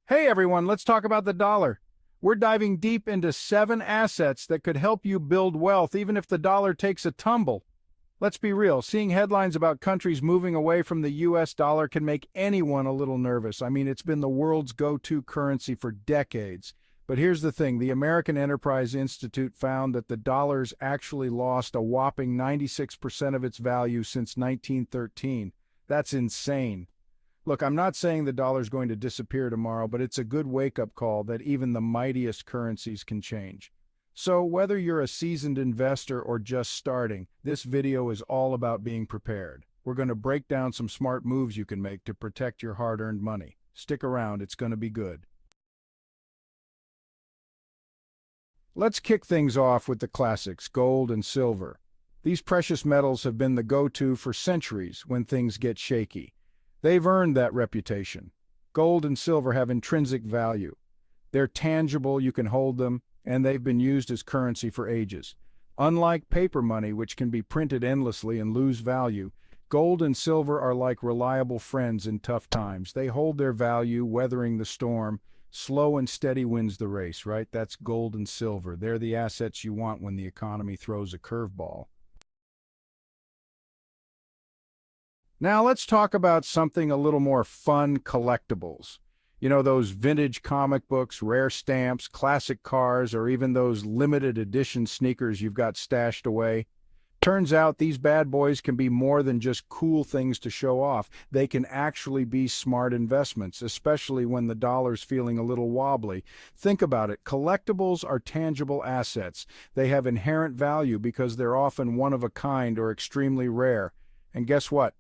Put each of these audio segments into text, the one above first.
Hey everyone, let's talk about the dollar. We're diving deep into 7 assets that could help you build wealth even if the dollar takes a tumble. Let's be real, seeing headlines about countries moving away from the US dollar can make anyone a little nervous. I mean, it's been the world's go-to currency for decades. But here's the thing, the American Enterprise Institute found that the dollar's actually lost a whopping 96% of its value since 1913. That's insane. Look, I'm not saying the dollar's going to disappear tomorrow, but it's a good wake-up call that even the mightiest currencies can change. So whether you're a seasoned investor or just starting, this video is all about being prepared. We're going to break down some smart moves you can make to protect your hard-earned money. Stick around, it's going to be good. Let's kick things off with the classics, gold and silver. These precious metals have been the go-to for centuries when things get shaky. They've earned that reputation. Gold and silver have intrinsic value. They're tangible, you can hold them, and they've been used as currency for ages. Unlike paper money, which can be printed endlessly and lose value, gold and silver are like reliable friends in tough times. They hold their value, weathering the storm. Slow and steady wins the race, right? That's gold and silver. They're the assets you want when the economy throws a curveball. Now let's talk about something a little more fun, collectibles. You know, those vintage comic books, rare stamps, classic cars, or even those limited edition sneakers you've got stashed away. Turns out these bad boys can be more than just cool things to show off. They can actually be smart investments, especially when the dollar's feeling a little wobbly. Think about it. Collectibles are tangible assets. They have inherent value because they're often one of a kind or extremely rare. And guess what?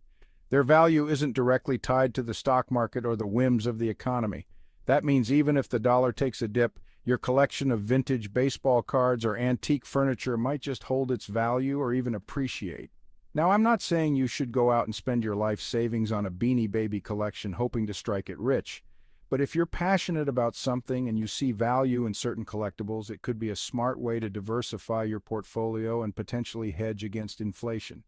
Their value isn't directly tied to the stock market or the whims of the economy. That means even if the dollar takes a dip, your collection of vintage baseball cards or antique furniture might just hold its value or even appreciate. Now, I'm not saying you should go out and spend your life savings on a Beanie Baby collection hoping to strike it rich. But if you're passionate about something and you see value in certain collectibles, it could be a smart way to diversify your portfolio and potentially hedge against inflation.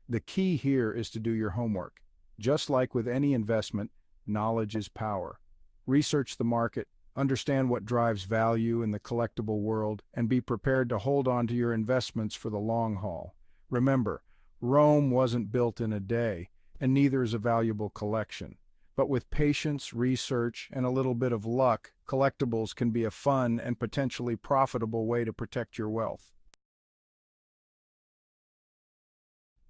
The key here is to do your homework. Just like with any investment, knowledge is power. Research the market, understand what drives value in the collectible world, and be prepared to hold on to your investments for the long haul. Remember, Rome wasn't built in a day, and neither is a valuable collection. But with patience, research, and a little bit of luck, collectibles can be a fun and potentially profitable way to protect your wealth.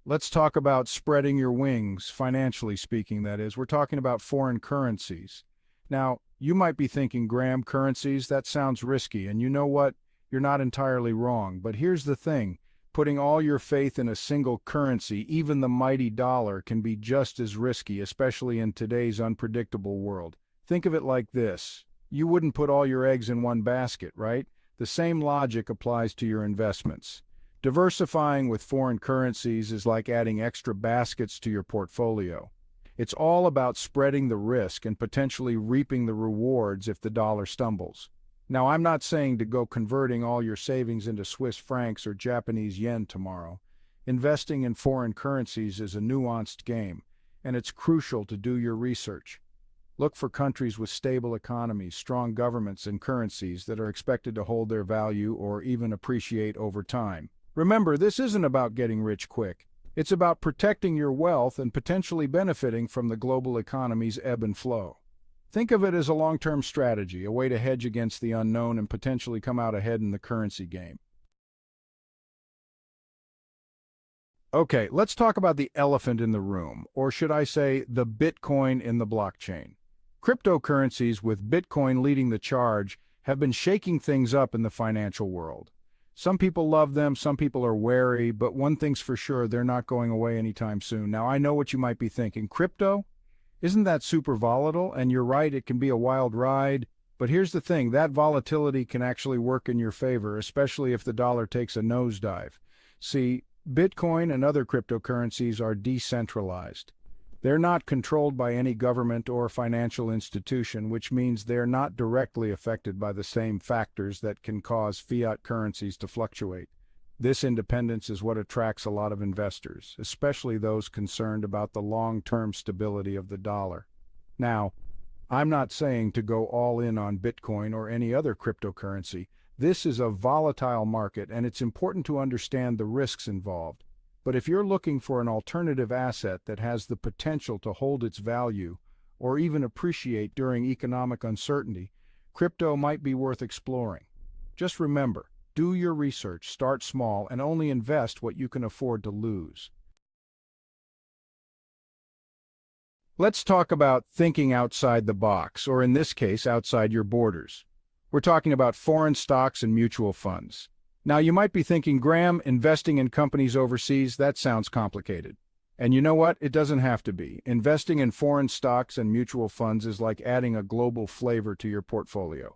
Let's talk about spreading your wings, financially speaking, that is. We're talking about foreign currencies. Now, you might be thinking, Graham, currencies, that sounds risky, and you know what? You're not entirely wrong. But here's the thing. Putting all your faith in a single currency, even the mighty dollar, can be just as risky, especially in today's unpredictable world. Think of it like this. You wouldn't put all your eggs in one basket, right? The same logic applies to your investments. Diversifying with foreign currencies is like adding extra baskets to your portfolio. It's all about spreading the risk and potentially reaping the rewards if the dollar stumbles. Now, I'm not saying to go converting all your savings into Swiss francs or Japanese yen tomorrow. Investing in foreign currencies is a nuanced game, and it's crucial to do your research. Look for countries with stable economies, strong governments, and currencies that are expected to hold their value or even appreciate over time. Remember, this isn't about getting rich quick. It's about protecting your wealth and potentially benefiting from the global economy's ebb and flow. Think of it as a long-term strategy, a way to hedge against the unknown and potentially come out ahead in the currency game. Okay, let's talk about the elephant in the room, or should I say, the Bitcoin in the blockchain. Cryptocurrencies, with Bitcoin leading the charge, have been shaking things up in the financial world. Some people love them, some people are wary, but one thing's for sure, they're not going away anytime soon. Now, I know what you might be thinking. Crypto? Isn't that super volatile? And you're right, it can be a wild ride. But here's the thing, that volatility can actually work in your favor, especially if the dollar takes a nosedive. See, Bitcoin and other cryptocurrencies are decentralized. They're not controlled by any government or financial institution, which means they're not directly affected by the same factors that can cause fiat currencies to fluctuate. This independence is what attracts a lot of investors, especially those concerned about the long-term stability of the dollar. Now, I'm not saying to go all in on Bitcoin or any other cryptocurrency. This is a volatile market, and it's important to understand the risks involved. But if you're looking for an alternative asset that has the potential to hold its value or even appreciate during economic uncertainty, crypto might be worth exploring. Just remember, do your research, start small, and only invest what you can afford to lose. Let's talk about thinking outside the box, or in this case, outside your borders. We're talking about foreign stocks and mutual funds. Now, you might be thinking, Graham, investing in companies overseas, that sounds complicated. And you know what? It doesn't have to be. Investing in foreign stocks and mutual funds is like adding a global flavor to your portfolio.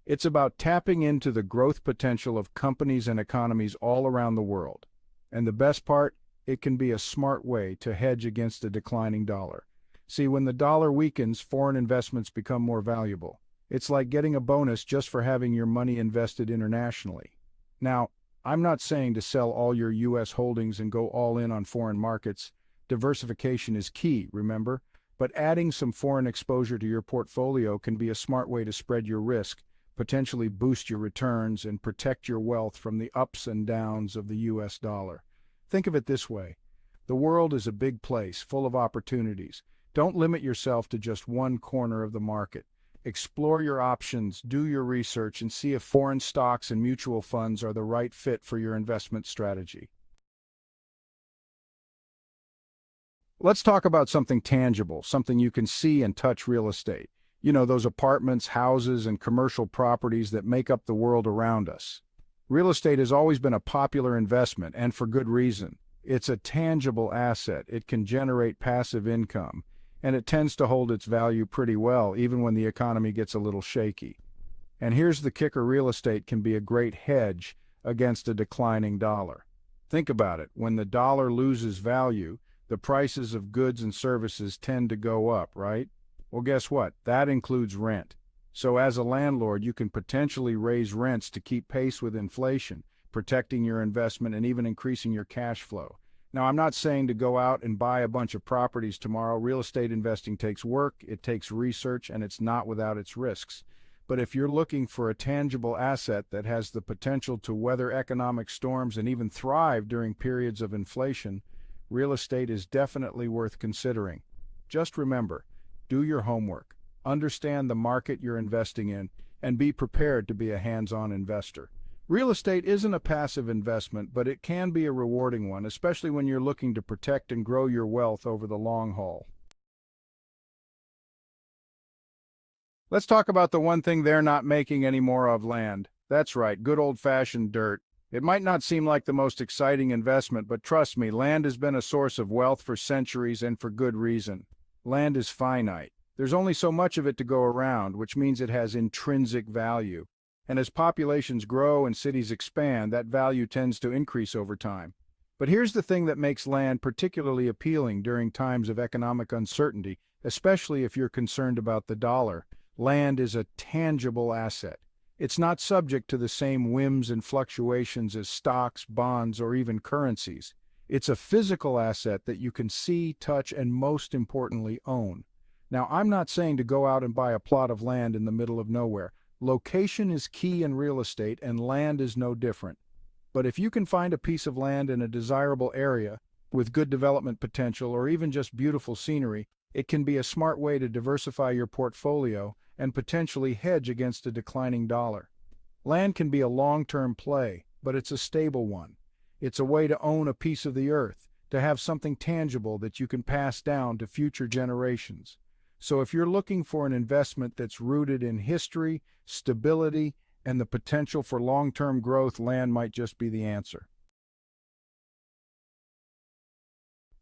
It's about tapping into the growth potential of companies and economies all around the world. And the best part, it can be a smart way to hedge against a declining dollar. See, when the dollar weakens, foreign investments become more valuable. It's like getting a bonus just for having your money invested internationally. Now, I'm not saying to sell all your U.S. holdings and go all in on foreign markets. Diversification is key, remember? But adding some foreign exposure to your portfolio can be a smart way to spread your risk, potentially boost your returns, and protect your wealth from the ups and downs of the U.S. dollar. Think of it this way. The world is a big place, full of opportunities. Don't limit yourself to just one corner of the market. Explore your options, do your research, and see if foreign stocks and mutual funds are the right fit for your investment strategy. Let's talk about something tangible, something you can see and touch: real estate. You know, those apartments, houses, and commercial properties that make up the world around us. Real estate has always been a popular investment, and for good reason. It's a tangible asset. It can generate passive income, and it tends to hold its value pretty well, even when the economy gets a little shaky. And here's the kicker: real estate can be a great hedge against a declining dollar. Think about it. When the dollar loses value, the prices of goods and services tend to go up, right? Well, guess what? That includes rent. So as a landlord, you can potentially raise rents to keep pace with inflation, protecting your investment and even increasing your cash flow. Now, I'm not saying to go out and buy a bunch of properties tomorrow. Real estate investing takes work, it takes research, and it's not without its risks. But if you're looking for a tangible asset that has the potential to weather economic storms and even thrive during periods of inflation, real estate is definitely worth considering. Just remember, do your homework, understand the market you're investing in, and be prepared to be a hands-on investor. Real estate isn't a passive investment, but it can be a rewarding one, especially when you're looking to protect and grow your wealth over the long haul. Let's talk about the one thing they're not making any more of: land. That's right, good old-fashioned dirt. It might not seem like the most exciting investment, but trust me, land has been a source of wealth for centuries, and for good reason. Land is finite. There's only so much of it to go around, which means it has intrinsic value. And as populations grow and cities expand, that value tends to increase over time. But here's the thing that makes land particularly appealing during times of economic uncertainty, especially if you're concerned about the dollar. Land is a tangible asset. It's not subject to the same whims and fluctuations as stocks, bonds, or even currencies. It's a physical asset that you can see, touch, and most importantly, own. Now, I'm not saying to go out and buy a plot of land in the middle of nowhere. Location is key in real estate, and land is no different. But if you can find a piece of land in a desirable area with good development potential, or even just beautiful scenery, it can be a smart way to diversify your portfolio and potentially hedge against a declining dollar. Land can be a long-term play, but it's a stable one. It's a way to own a piece of the earth, to have something tangible that you can pass down to future generations. So if you're looking for an investment that's rooted in history, stability, and the potential for long-term growth, land might just be the answer.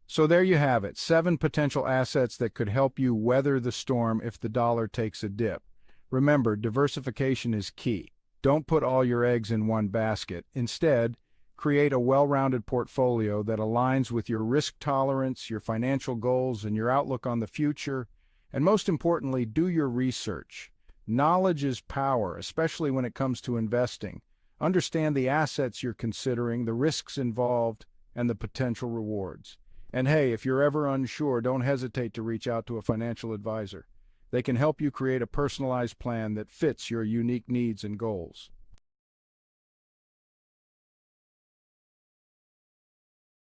So there you have it, 7 potential assets that could help you weather the storm if the dollar takes a dip. Remember, diversification is key. Don't put all your eggs in one basket. Instead, create a well-rounded portfolio that aligns with your risk tolerance, your financial goals, and your outlook on the future. And most importantly, do your research. Knowledge is power, especially when it comes to investing. Understand the assets you're considering, the risks involved, and the potential rewards. And hey, if you're ever unsure, don't hesitate to reach out to a financial advisor. They can help you create a personalized plan that fits your unique needs and goals.